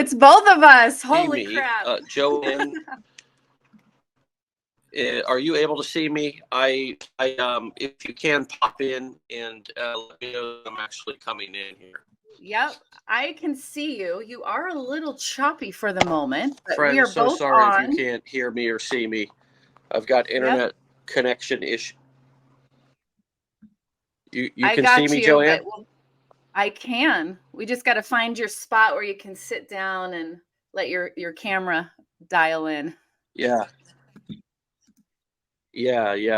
it's both of us. See Holy me, crap. Joanne, are you able to see me? If you can pop in and let me know that I'm actually coming in here. Yep, I can see you. You are a little choppy for the moment, but Friends, we are so both sorry on. if you can't hear me or see me. I've got internet connection issue. You I can got see me, you, Joanne? but I can. We just got to find your spot where you can sit down and let your camera dial in. Yeah,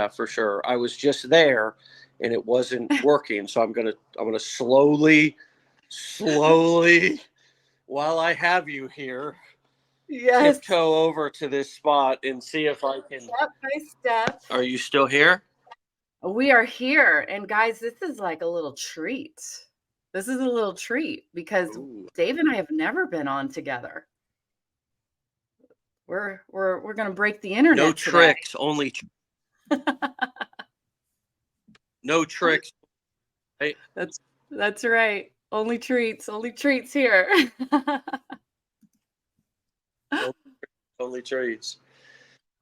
for sure. I was just there and it wasn't working, so I'm gonna slowly while I have you here, Yes. tiptoe over to this spot and see if I can. Step by step. Are you still here? We are here. And guys, this is like a little treat. This is a little treat because Ooh. Dave and I have never been on together. We're going to break the internet No today. tricks, only no tricks. Right? That's right. Only treats here. Only treats.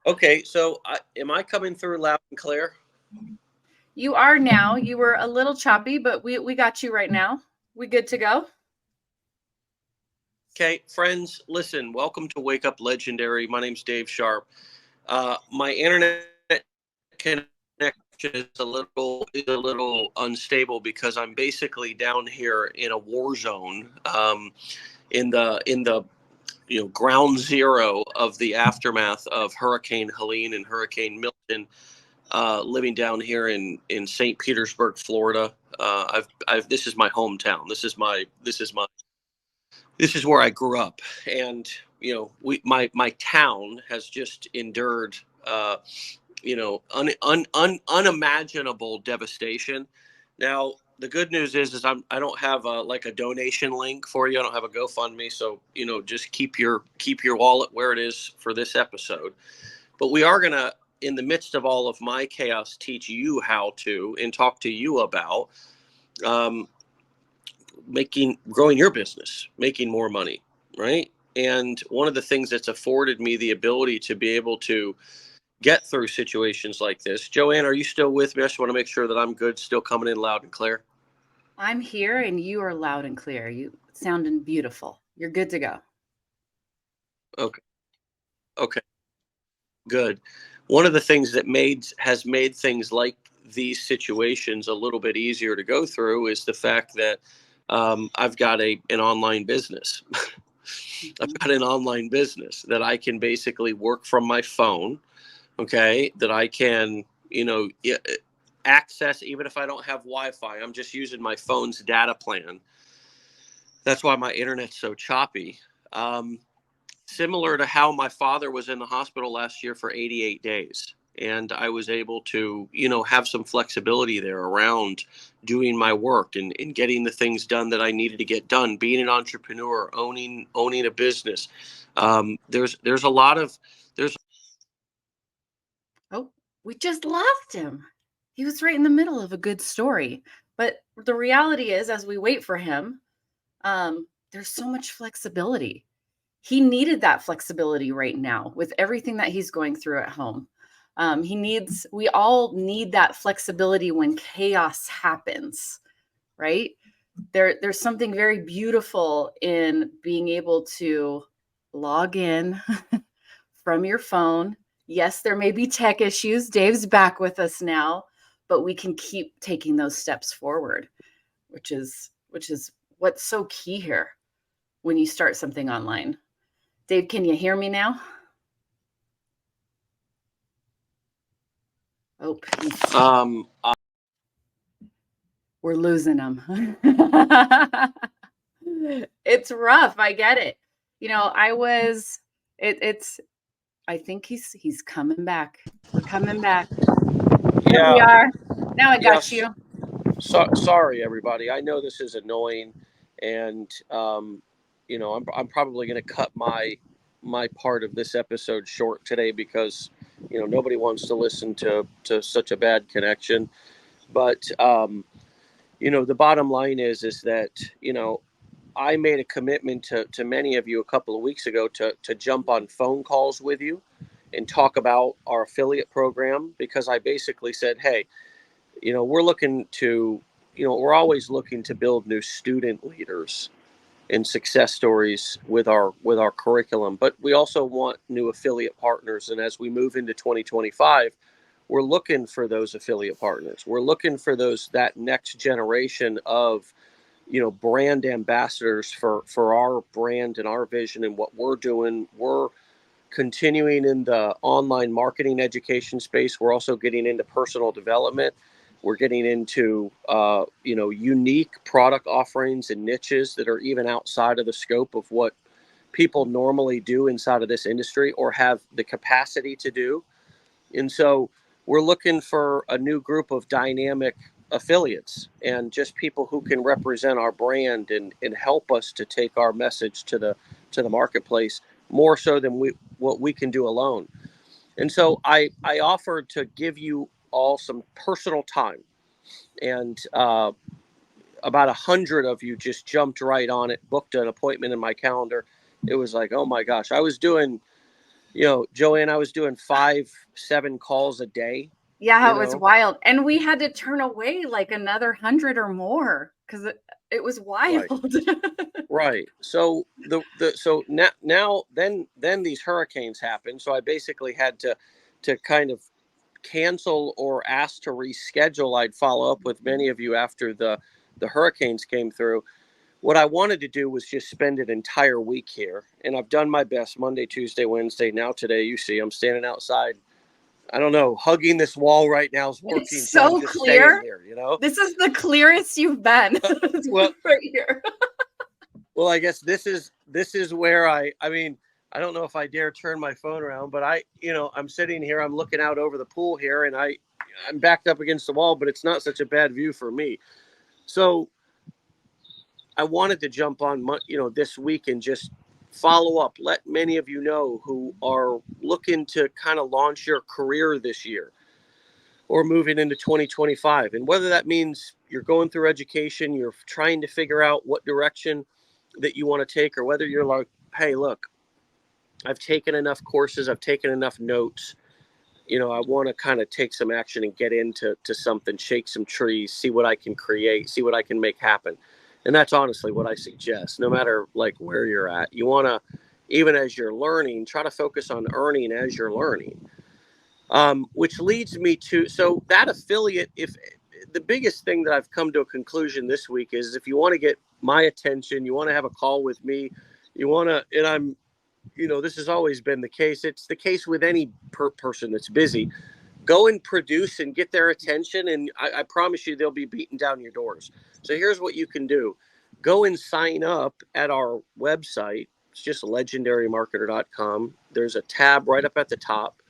Okay, so am I coming through loud and clear? You are now. You were a little choppy, but we got you right now. We good to go? Okay, friends, listen, welcome to Wake Up Legendary. My name's Dave Sharpe. My internet connection is a little unstable because I'm basically down here in a war zone, in the ground zero of the aftermath of Hurricane Helene and Hurricane Milton. Living down here in St. Petersburg, Florida. This is my hometown. This is where I grew up, and my town has just endured unimaginable devastation. Now the good news is I don't have a donation link for you. I don't have a GoFundMe, so just keep your wallet where it is for this episode. But we are gonna, in the midst of all of my chaos, teach you how to and talk to you about growing your business, making more money, right? And one of the things that's afforded me the ability to be able to get through situations like this. Joanne, are you still with me? I just want to make sure that I'm good, still coming in loud and clear. I'm here and you are loud and clear. You sounding beautiful. You're good to go. Okay. Good. One of the things that has made things like these situations a little bit easier to go through is the fact that I've got an online business. I've got an online business that I can basically work from my phone. Okay, that I can, access even if I don't have Wi-Fi. I'm just using my phone's data plan. That's why my internet's so choppy. Similar to how my father was in the hospital last year for 88 days. And I was able to, have some flexibility there around doing my work and getting the things done that I needed to get done, being an entrepreneur, owning a business. There's a lot of, Oh, we just lost him. He was right in the middle of a good story. But the reality is, as we wait for him, there's so much flexibility. He needed that flexibility right now with everything that he's going through at home. We all need that flexibility when chaos happens, right? There's something very beautiful in being able to log in from your phone. Yes, there may be tech issues. Dave's back with us now, but we can keep taking those steps forward, which is what's so key here when you start something online. Dave, can you hear me now? Oh, we're losing him. It's rough. I get it. I think he's coming back. We're coming back. Here we are. Now I got you. Sorry, everybody. I know this is annoying, and I'm probably going to cut my part of this episode short today because nobody wants to listen to such a bad connection. But the bottom line is that I made a commitment to many of you a couple of weeks ago to jump on phone calls with you and talk about our affiliate program, because I basically said, hey, we're looking to, we're always looking to build new student leaders and success stories with our curriculum, but we also want new affiliate partners. And as we move into 2025, we're looking for those affiliate partners. We're looking for that next generation of brand ambassadors for our brand and our vision and what we're doing. We're continuing in the online marketing education space. We're also getting into personal development. We're getting into unique product offerings and niches that are even outside of the scope of what people normally do inside of this industry or have the capacity to do. And so we're looking for a new group of dynamic affiliates and just people who can represent our brand and help us to take our message to the marketplace more so than what we can do alone. And so I offered to give you all some personal time, and about 100 of you just jumped right on it, booked an appointment in my calendar. It was like, oh my gosh, I was doing, Joanne, I was doing 5-7 calls a day. Yeah, it was wild. And we had to turn away like another 100 or more because it was wild. Right. So so now then these hurricanes happened. So I basically had to kind of cancel or ask to reschedule. I'd follow up with many of you after the hurricanes came through. What I wanted to do was just spend an entire week here, and I've done my best Monday, Tuesday, Wednesday. Now today, you see, I'm standing outside. I don't know, hugging this wall right now is working. It's so clear. Here, This is the clearest you've been. Well, right here. Well, I guess this is where I mean, I don't know if I dare turn my phone around, but I'm sitting here, I'm looking out over the pool here, and I'm backed up against the wall, but it's not such a bad view for me. So I wanted to jump on, this week and just follow up, let many of you know who are looking to kind of launch your career this year or moving into 2025. And whether that means you're going through education, you're trying to figure out what direction that you want to take, or whether you're like, hey, look, I've taken enough courses, I've taken enough notes, I want to kind of take some action and get into something, shake some trees, see what I can create, see what I can make happen. And that's honestly what I suggest. No matter like where you're at, you want to, even as you're learning, try to focus on earning as you're learning. Which leads me to, so that affiliate, if the biggest thing that I've come to a conclusion this week is, if you want to get my attention, you want to have a call with me, you want to, and I'm, this has always been the case. It's the case with any person that's busy. Go and produce and get their attention, and I promise you they'll be beating down your doors. So here's what you can do. Go and sign up at our website. It's just legendarymarketer.com. There's a tab right up at the top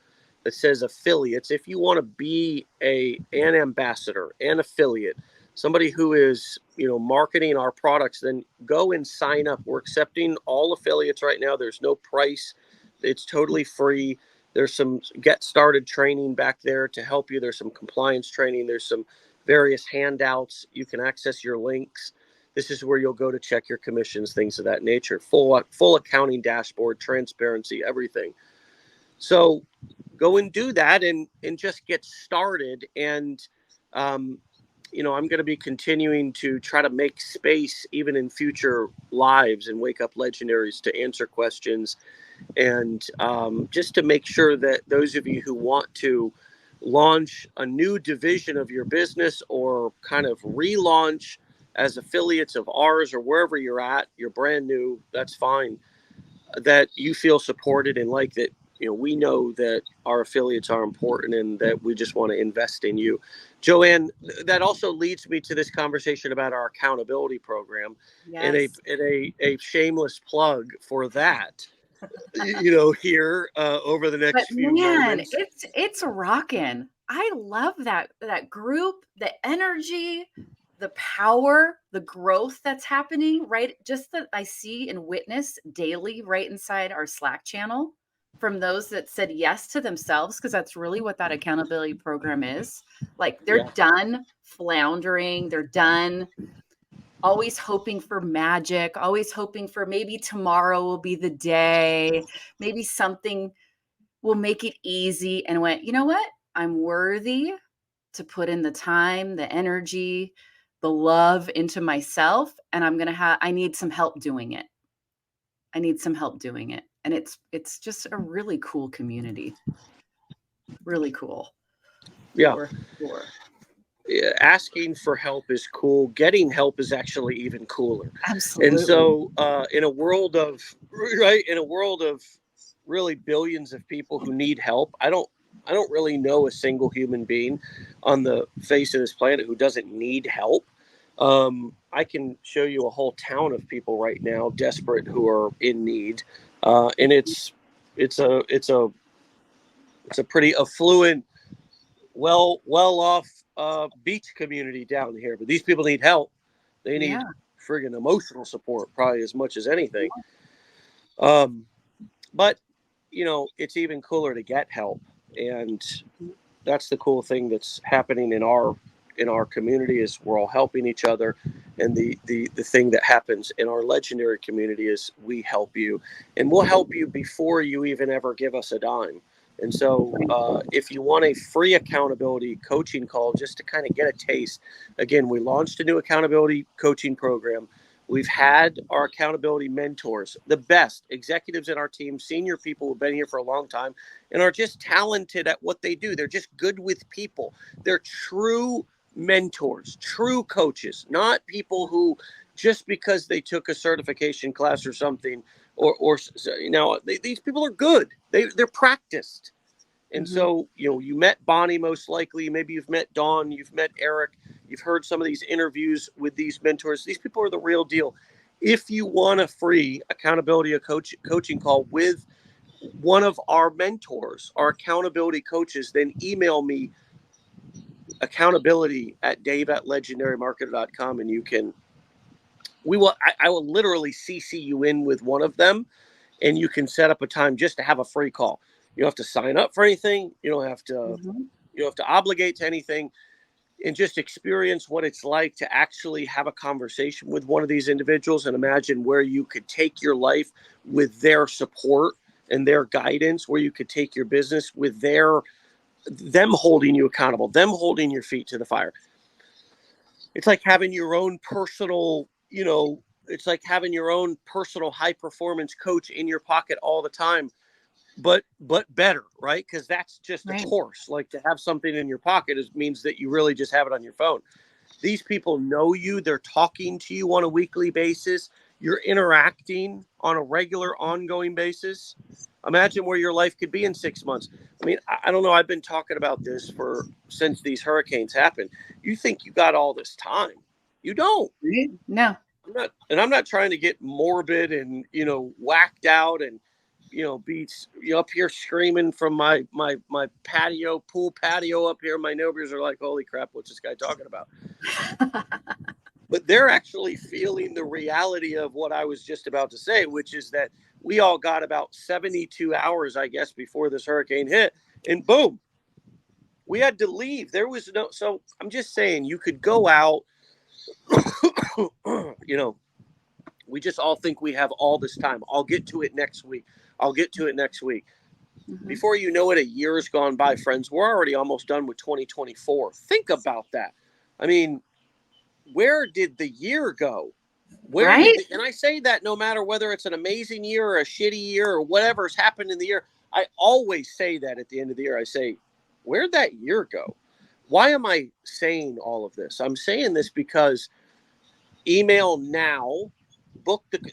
that says affiliates. If you want to be an ambassador, an affiliate, somebody who is, marketing our products, then go and sign up. We're accepting all affiliates right now. There's no price. It's totally free. There's some get started training back there to help you. There's some compliance training. There's some various handouts. You can access your links. This is where you'll go to check your commissions, things of that nature. Full accounting dashboard, transparency, everything. So go and do that and just get started. And, I'm going to be continuing to try to make space even in future lives and Wake Up Legendaries to answer questions. And just to make sure that those of you who want to launch a new division of your business or kind of relaunch as affiliates of ours or wherever you're at, you're brand new, that's fine, that you feel supported and like that. We know that our affiliates are important and that we just want to invest in you. Joanne, that also leads me to this conversation about our accountability program. Yes. And a shameless plug for that. Here over the next few moments. It's rocking. I love that group, the energy, the power, the growth that's happening, right? Just that I see and witness daily right inside our Slack channel from those that said yes to themselves, because that's really what that accountability program is. Like they're done floundering. They're done always hoping for magic, always hoping for maybe tomorrow will be the day, maybe something will make it easy, and went, you know what? I'm worthy to put in the time, the energy, the love into myself, and I need some help doing it. I need some help doing it. And it's just a really cool community. Really cool. Yeah. For sure. Asking for help is cool. Getting help is actually even cooler. And Absolutely. so, in a world of really billions of people who need help, I don't really know a single human being on the face of this planet who doesn't need help. I can show you a whole town of people right now desperate who are in need, and it's a it's a it's a pretty affluent, well off beach community down here. But these people need help. They Yeah. need friggin' emotional support probably as much as anything. Um, but it's even cooler to get help, and that's the cool thing that's happening in our community is we're all helping each other. And the thing that happens in our legendary community is we help you, and we'll help you before you even ever give us a dime. And so, if you want a free accountability coaching call just to kind of get a taste, again, we launched a new accountability coaching program. We've had our accountability mentors, the best executives in our team, senior people who've been here for a long time and are just talented at what they do. They're just good with people. They're true mentors, true coaches, not people who just because they took a certification class or something, these people are good. They're practiced. And Mhm. so, you met Bonnie most likely. Maybe you've met Dawn. You've met Eric. You've heard some of these interviews with these mentors. These people are the real deal. If you want a free accountability coaching call with one of our mentors, our accountability coaches, then email me accountability at dave@legendarymarketer.com, and I will literally CC you in with one of them, and you can set up a time just to have a free call. You don't have to sign up for anything. Mhm. You don't have to obligate to anything, and just experience what it's like to actually have a conversation with one of these individuals and imagine where you could take your life with their support and their guidance, where you could take your business with them holding you accountable, them holding your feet to the fire. It's like having your own personal, it's like having your own personal high performance coach in your pocket all the time, but better, right? Because that's just a Right. course. Like, to have something in your pocket means that you really just have it on your phone. These people know you. They're talking to you on a weekly basis. You're interacting on a regular, ongoing basis. Imagine where your life could be in 6 months. I mean, I don't know. I've been talking about this since these hurricanes happened. You think you got all this time? You don't. Right? No. I'm not trying to get morbid and whacked out and be up here screaming from my pool patio up here. My neighbors are like, "Holy crap, what's this guy talking about?" But they're actually feeling the reality of what I was just about to say, which is that we all got about 72 hours, I guess, before this hurricane hit, and boom, we had to leave. There was no. So I'm just saying, you could go out. you know, we just all think we have all this time. I'll get to it next week. I'll get to it next week. Mhm. Before you know it, a year's gone by, friends. We're already almost done with 2024. Think about that. I mean, where did the year go? Right? And I say that no matter whether it's an amazing year or a shitty year or whatever's happened in the year, I always say that at the end of the year. I say, where'd that year go? Why am I saying all of this? I'm saying this because email now,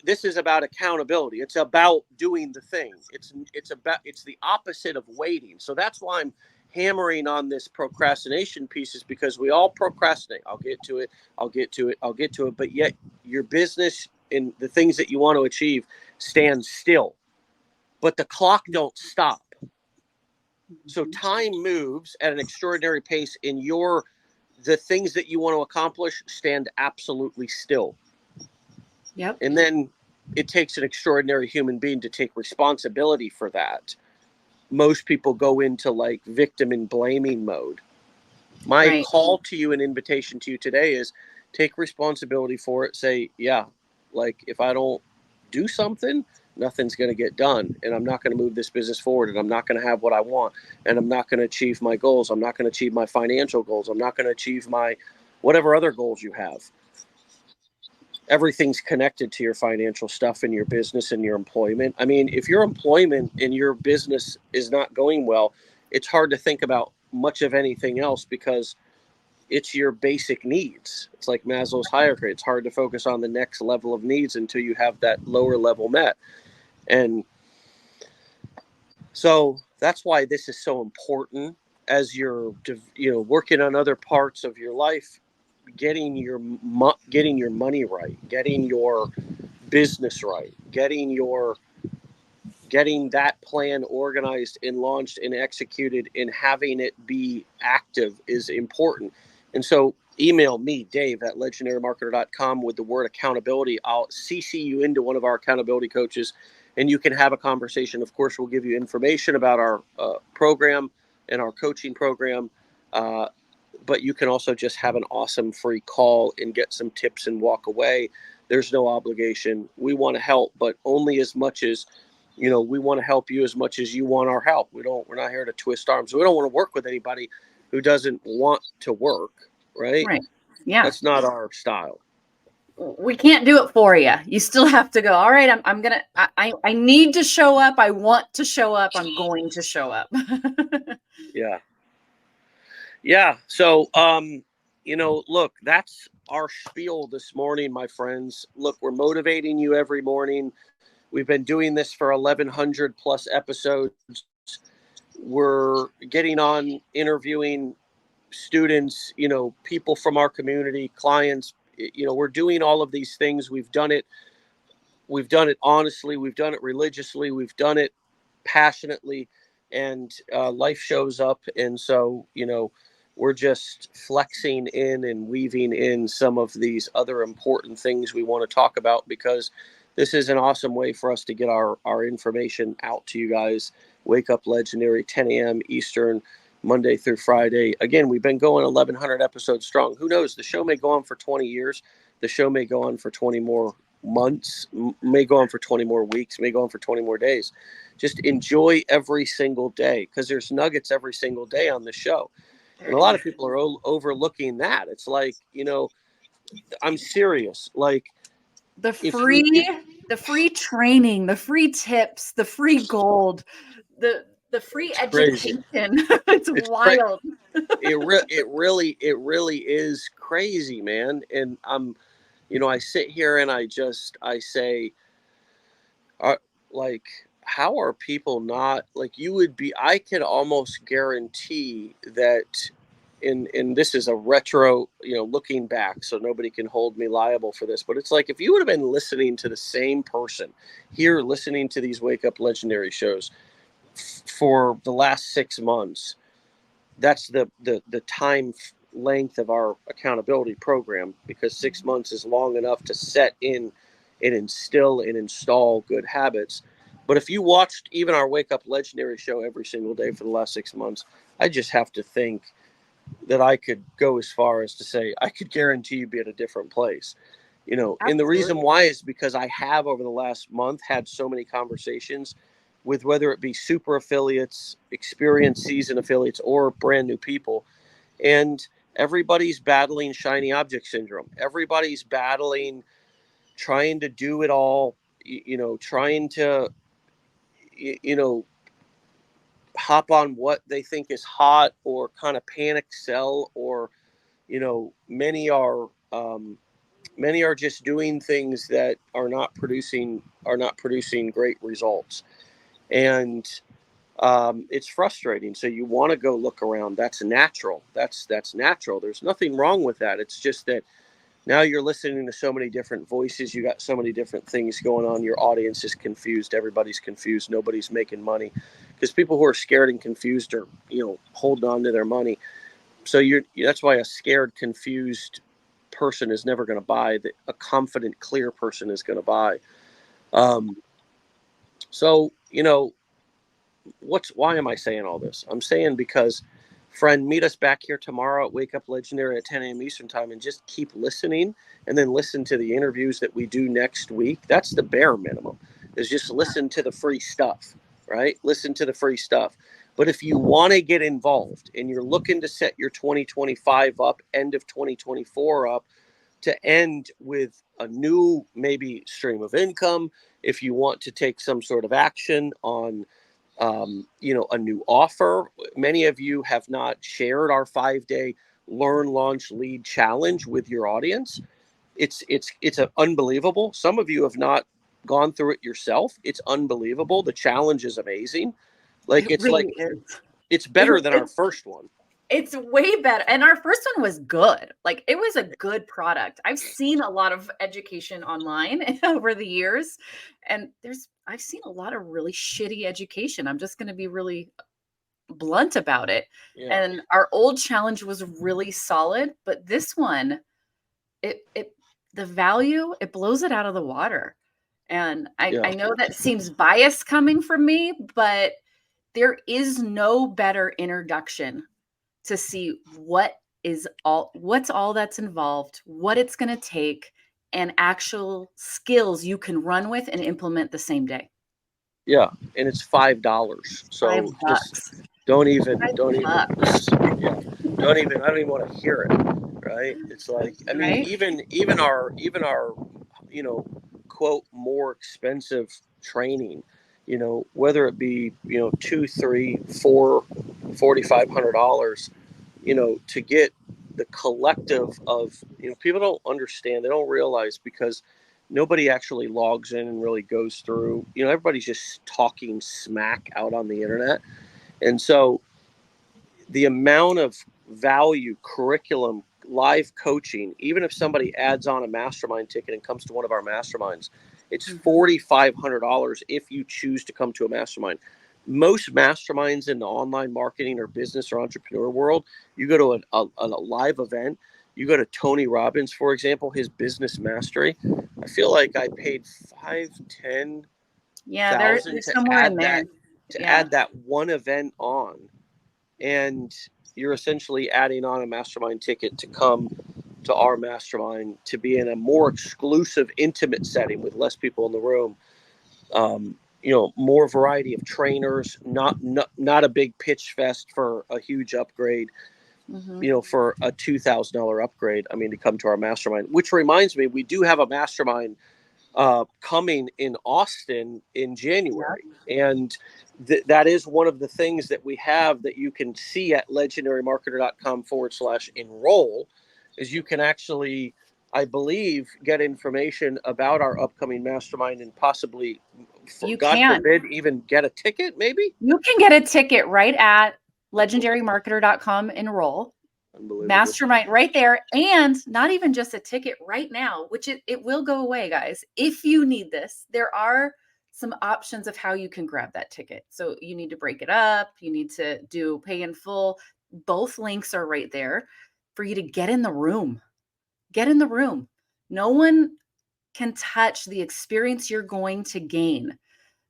this is about accountability. It's about doing the thing. It's the opposite of waiting. So that's why I'm hammering on this procrastination piece, is because we all procrastinate. I'll get to it. I'll get to it. But yet your business and the things that you want to achieve stand still. But the clock don't stop. So Mhm. time moves at an extraordinary pace, and the things that you want to accomplish stand absolutely still. Yep. And then it takes an extraordinary human being to take responsibility for that. Most people go into like victim and blaming mode. My Right. call to you and invitation to you today is take responsibility for it. Say, yeah, like if I don't do something, nothing's going to get done, and I'm not going to move this business forward, and I'm not going to have what I want, and I'm not going to achieve my goals. I'm not going to achieve my financial goals. I'm not going to achieve my whatever other goals you have. Everything's connected to your financial stuff and your business and your employment. I mean, if your employment and your business is not going well, it's hard to think about much of anything else because it's your basic needs. It's like Maslow's hierarchy. It's hard to focus on the next level of needs until you have that lower level met. And so that's why this is so important as you're, working on other parts of your life, getting your money right, getting your business right, getting that plan organized and launched and executed and having it be active is important. And so email me, Dave, at legendarymarketer.com with the word accountability. I'll CC you into one of our accountability coaches and you can have a conversation. Of course, we'll give you information about our program and our coaching program. But you can also just have an awesome free call and get some tips and walk away. There's no obligation. We want to help, but only as much as, we want to help you as much as you want our help. We're not here to twist arms. We don't want to work with anybody who doesn't want to work, right? Right. Yeah. That's not our style. We can't do it for you. You still have to go, all right, I need to show up. I want to show up. I'm going to show up. Yeah. Yeah. So, look, that's our spiel this morning, my friends. Look, we're motivating you every morning. We've been doing this for 1,100 plus episodes. We're getting on, interviewing students, people from our community, clients. We're doing all of these things. We've done it honestly. We've done it religiously. We've done it passionately, and life shows up. And so, we're just flexing in and weaving in some of these other important things we want to talk about because this is an awesome way for us to get our information out to you guys. Wake Up Legendary, 10 a.m. Eastern, Monday through Friday. Again, we've been going 1,100 episodes strong. Who knows? The show may go on for 20 years. The show may go on for 20 more months, may go on for 20 more weeks, may go on for 20 more days. Just enjoy every single day because there's nuggets every single day on the show. And a lot of people are overlooking that. It's like, I'm serious. Like the free training, the free tips, the free gold, the free education. It's wild. It really is crazy, man. And I sit here and I say, like, how are people not like you would be? I can almost guarantee that and this is a retro, looking back, so nobody can hold me liable for this, but it's like if you would have been listening to the same person here, listening to these Wake Up Legendary shows for the last 6 months, that's the time length of our accountability program, because 6 months is long enough to set in and instill and install good habits. But if you watched even our Wake Up Legendary show every single day for the last 6 months, I just have to think that I could go as far as to say I could guarantee you be at a different place. And the reason why is because I have over the last month had so many conversations with whether it be super affiliates, experienced seasoned affiliates, or brand new people. And everybody's battling shiny object syndrome. Everybody's battling trying to do it all, trying to, hop on what they think is hot or kind of panic sell, or, many are just doing things that are not producing great results. And it's frustrating. So you want to go look around. That's natural. That's natural. There's nothing wrong with that. It's just that now you're listening to so many different voices. You got so many different things going on. Your audience is confused. Everybody's confused. Nobody's making money because people who are scared and confused are, holding on to their money. So that's why a scared, confused person is never going to buy. A confident, clear person is going to buy. So, why am I saying all this? I'm saying because Friend, meet us back here tomorrow at Wake Up Legendary at 10 a.m. Eastern Time, and just keep listening, and then listen to the interviews that we do next week. That's the bare minimum, is just listen to the free stuff, right? Listen to the free stuff. But if you want to get involved and you're looking to set your 2025 up, end of 2024 up, to end with a new maybe stream of income, if you want to take some sort of action on a new offer. Many of you have not shared our 5-day learn, launch, lead challenge with your audience. It's unbelievable. Some of you have not gone through it yourself. It's unbelievable. The challenge is amazing. It really is. It's better than our first one. It's way better. And our first one was good. Like, it was a good product. I've seen a lot of education online over the years, and I've seen a lot of really shitty education. I'm just going to be really blunt about it. Yeah. And our old challenge was really solid, but this one, the value, it blows it out of the water. And I know that seems biased coming from me, but there is no better introduction to see what's all that's involved, what it's going to take, and actual skills you can run with and implement the same day. Yeah, and it's $5. So $5. just don't even, $5. I don't even want to hear it. Right? It's like, I mean, Right? even our, quote, more expensive training, whether it be, $2, $3, $4, $4,500, to get the collective of, people don't understand, they don't realize, because nobody actually logs in and really goes through, everybody's just talking smack out on the internet. And so the amount of value, curriculum, live coaching, even if somebody adds on a mastermind ticket and comes to one of our masterminds, it's $4,500 if you choose to come to a mastermind. Most masterminds in the online marketing or business or entrepreneur world, you go to a live event, you go to Tony Robbins, for example, his business mastery. I feel like I paid 5-10 thousand there's somewhere in there. add that one event on, and you're essentially adding on a mastermind ticket to come to our mastermind, to be in a more exclusive, intimate setting with less people in the room. More variety of trainers, not a big pitch fest for a huge upgrade, for a $2,000 upgrade. I mean, to come to our mastermind, which reminds me, we do have a mastermind coming in Austin in January. And that is one of the things that we have that you can see at legendarymarketer.com/enroll, is you can actually, I believe, get information about our upcoming mastermind, and possibly, forbid, even get a ticket. Maybe you can get a ticket right at legendarymarketer.com/enroll. Mastermind right there. And not even just a ticket right now, which it will go away, guys. If you need this, there are some options of how you can grab that ticket. So you need to break it up. You need to do pay in full. Both links are right there for you to get in the room. Get in the room. No one can touch the experience you're going to gain,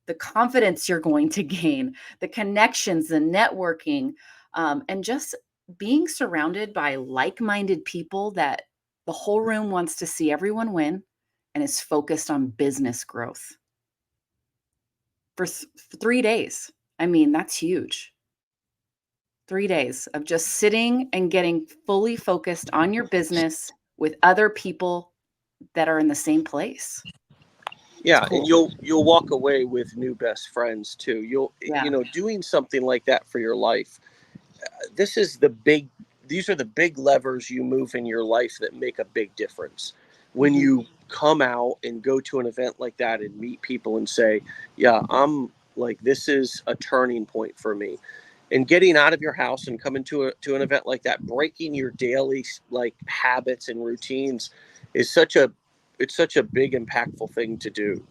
the confidence you're going to gain, the connections, the networking, and just being surrounded by like-minded people that the whole room wants to see everyone win and is focused on business growth for 3 days. I mean, that's huge. 3 days of just sitting and getting fully focused on your business with other people that are in the same place. Yeah, cool. And you'll walk away with new best friends too. Doing something like that for your life. These are the big levers you move in your life that make a big difference. When you come out and go to an event like that and meet people and say, yeah, I'm like, this is a turning point for me. And getting out of your house and coming to an event like that, breaking your daily habits and routines, is such a big, impactful thing to do.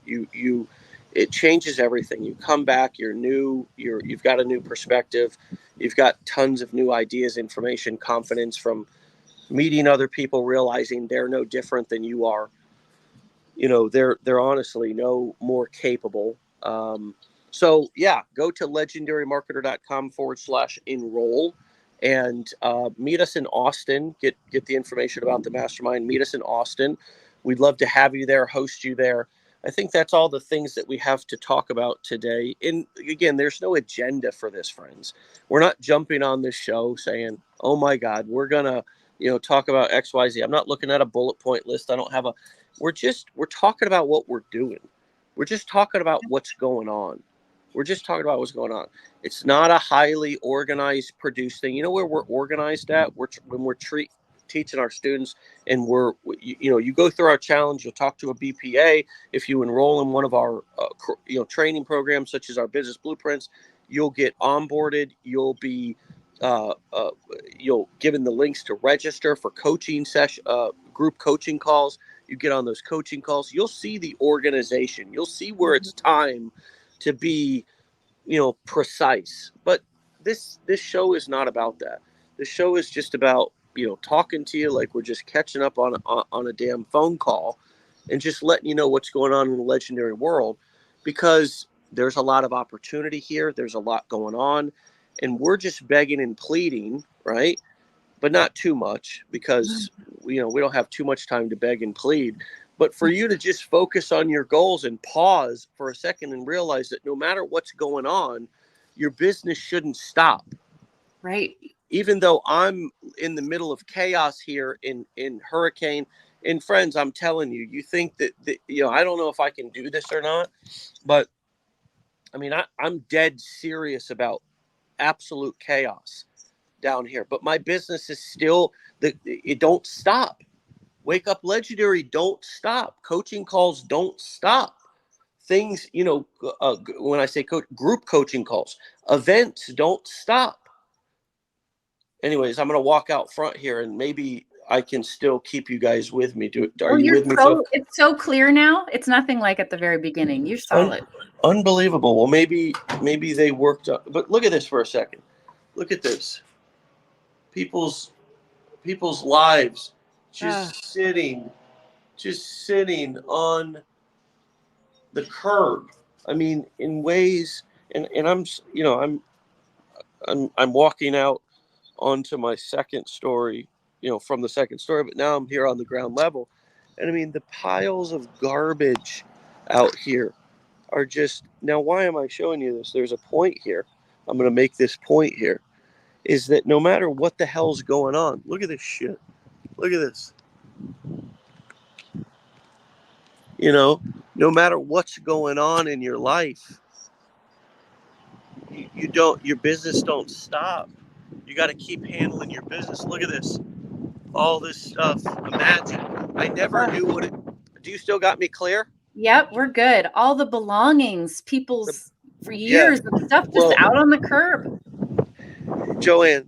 It changes everything. You come back, you're new, you've got a new perspective, you've got tons of new ideas, information, confidence from meeting other people, realizing they're no different than you are. They're honestly no more capable. So yeah, go to legendarymarketer.com/enroll And meet us in Austin. Get the information about the mastermind. Meet us in Austin. We'd love to have you there, host you there. I think that's all the things that we have to talk about today. And again, there's no agenda for this, friends. We're not jumping on this show saying, "Oh my God, we're gonna, talk about X, Y, Z." I'm not looking at a bullet point list. I don't have a. We're talking about what we're doing. We're just talking about what's going on. We're just talking about what's going on. It's not a highly organized, produced thing. You know where we're organized at? When we're teaching our students, and you go through our challenge. You'll talk to a BPA. If you enroll in one of our training programs, such as our business blueprints, you'll get onboarded. You'll be given the links to register for coaching session, group coaching calls. You get on those coaching calls. You'll see the organization. You'll see where it's time to be precise. But this show is not about that. This show is just about talking to you like we're just catching up on a damn phone call, and just letting you know what's going on in the legendary world, because there's a lot of opportunity here. There's a lot going on, and we're just begging and pleading, right? But not too much, because we don't have too much time to beg and plead. But for you to just focus on your goals and pause for a second and realize that no matter what's going on, your business shouldn't stop. Right. Even though I'm in the middle of chaos here in hurricane. And friends, I'm telling you, you think that I don't know if I can do this or not, but I mean, I'm dead serious about absolute chaos down here. But my business is still, it don't stop. Wake Up Legendary don't stop. Coaching calls don't stop. Things, when I say group coaching calls, events don't stop. Anyways, I'm going to walk out front here, and maybe I can still keep you guys with me. Are you with me? It's so clear now. It's nothing like at the very beginning. You're solid. Unbelievable. Well, maybe they worked up. But look at this for a second. Look at this. People's lives just sitting on the curb. I mean, in ways, and I'm walking out onto my second story, from the second story, but now I'm here on the ground level. And I mean, the piles of garbage out here are just, now why am I showing you this? There's a point here. I'm going to make this point here, is that no matter what the hell's going on, look at this shit. Look at this. No matter what's going on in your life, your business don't stop. You got to keep handling your business. Look at this. All this stuff. Imagine. I never knew what it. Do you still got me clear? Yep, we're good. All the belongings, for years of stuff just out on the curb. Joanne,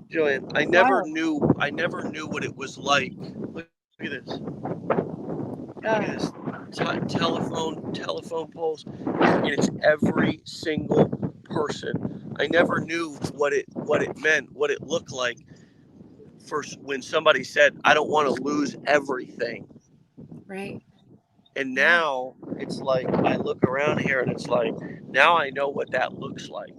I never knew what it was like. Look at this. Look at this. Telephone poles. And it's every single person. I never knew what it meant, what it looked like. First, when somebody said, "I don't want to lose everything," right? And now it's like I look around here, and it's like, now I know what that looks like.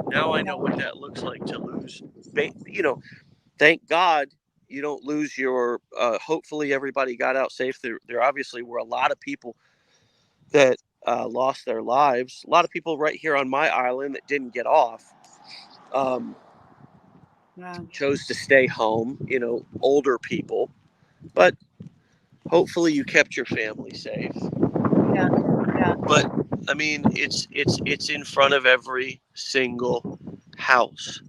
Now I know what that looks like to lose. Thank God you don't lose your. Hopefully everybody got out safe. There obviously were a lot of people that lost their lives. A lot of people right here on my island that didn't get off. Chose to stay home. Older people, but hopefully you kept your family safe. Yeah. But I mean, it's in front of every single house,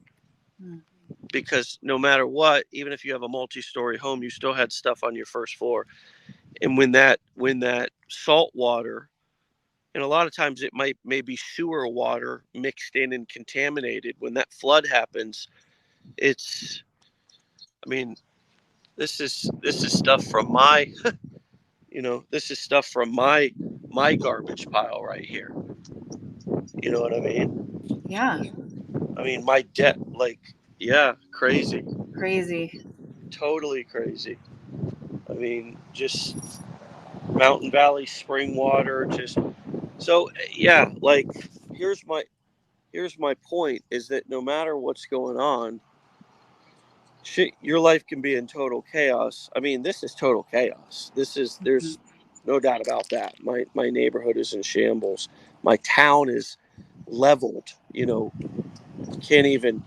because no matter what, even if you have a multi-story home, you still had stuff on your first floor. And when that salt water, and a lot of times it may be sewer water mixed in and contaminated, when that flood happens, it's, I mean, this is stuff from my this is stuff from my garbage pile right here. You know what I mean? Yeah. I mean, my debt, like, yeah, crazy. Crazy. Totally crazy. I mean, just Mountain Valley spring water, just so, yeah, like, here's my point, is that no matter what's going on, shit, your life can be in total chaos. I mean, this is total chaos. There's no doubt about that. My neighborhood is in shambles. My town is leveled. Can't even.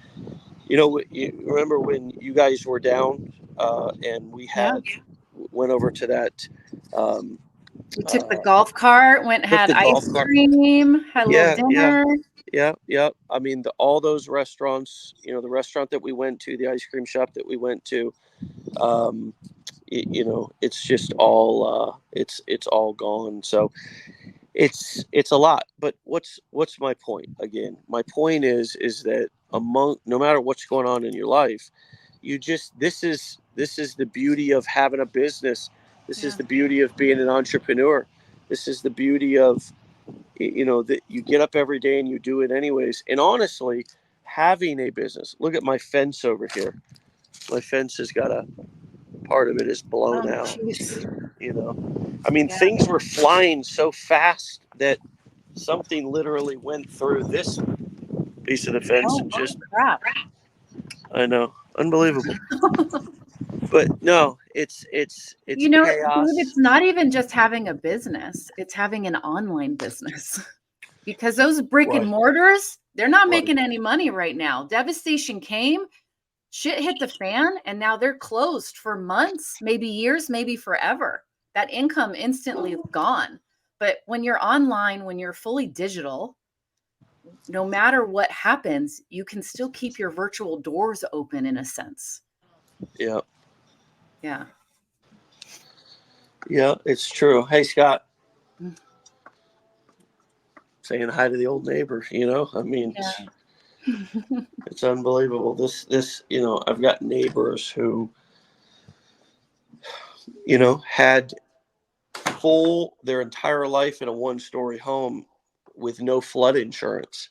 You remember when you guys were down, and we Yeah. went over to that. Um, We took the golf cart, went took had the golf ice cart. cream, had a little Yeah, yeah. dinner. Yeah. I mean, all those restaurants, the restaurant that we went to, the ice cream shop that we went to, um, it's just all, it's all gone. So it's a lot. But what's my point again? My point is that no matter what's going on in your life, this is the beauty of having a business. This is Yeah. the beauty of being an entrepreneur. This is the beauty of that you get up every day and you do it anyways. And honestly, having a business, look at my fence over here. My fence has got a part of it is blown Oh, out. jeez. I mean, Yeah. things were flying so fast that something literally went through this piece of the fence and Oh, just, crap. I know, unbelievable. But no, it's Dude, chaos. it's not even just having a business, it's having an online business. Because those brick and Right. mortars, they're not Right. making any money right now. Devastation came, shit hit the fan, and now they're closed for months, maybe years, maybe forever. That income instantly gone. But when you're online, when you're fully digital, no matter what happens, you can still keep your virtual doors open in a sense. Yeah. Yeah. Yeah, it's true. Hey, Scott, Mm. saying hi to the old neighbor, I mean, Yeah. it's unbelievable. This, I've got neighbors who, had their entire life in a one-story home with no flood insurance.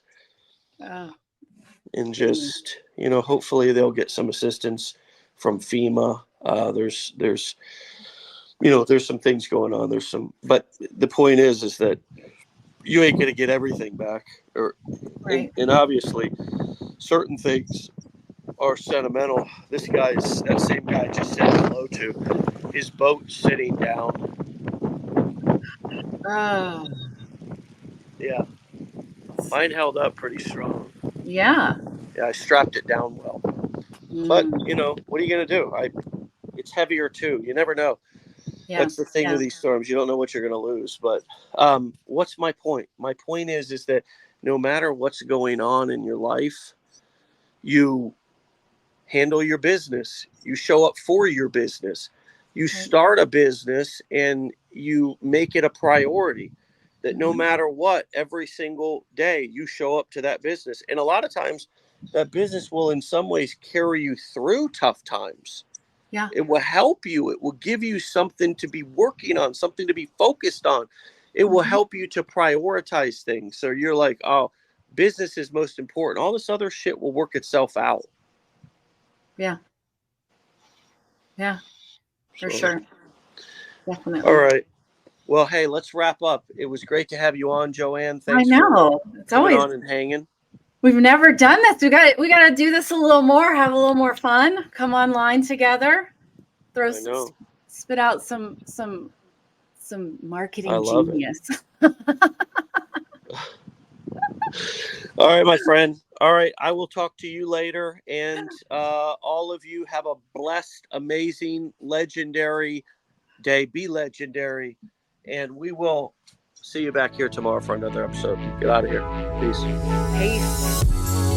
Oh, And just, hopefully they'll get some assistance from FEMA. There's some things going on. But the point is that you ain't going to get everything back. right. And obviously certain things are sentimental. That same guy I just said hello to, his boat sitting down. Oh, Yeah, mine held up pretty strong. yeah. Yeah, I strapped it down well. But Mm, what are you gonna do? It's heavier too. You never know. yeah. That's the thing Yeah. with these storms. You don't know what you're gonna lose. But what's my point? My point is that no matter what's going on in your life, you handle your business. You show up for your business. You Right. start a business and you make it a priority that no Mhm. matter what, every single day you show up to that business. And a lot of times that business will in some ways carry you through tough times. Yeah. It will help you. It will give you something to be working on, something to be focused on. It will Mhm. help you to prioritize things. So you're like, oh, business is most important. All this other shit will work itself out. Yeah. Yeah. For So, sure. all Definitely. right. Well, hey, let's wrap up. It was great to have you on, Joanne. I Thanks for know. It's coming always on and hanging. we've never done this. We got to do this a little more, have a little more fun, come online together, I know. spit out some I marketing love it. genius. All right, my friend. All right. I will talk to you later. And all of you have a blessed, amazing, legendary day. Be legendary. And we will see you back here tomorrow for another episode. Get out of here. Peace. Peace.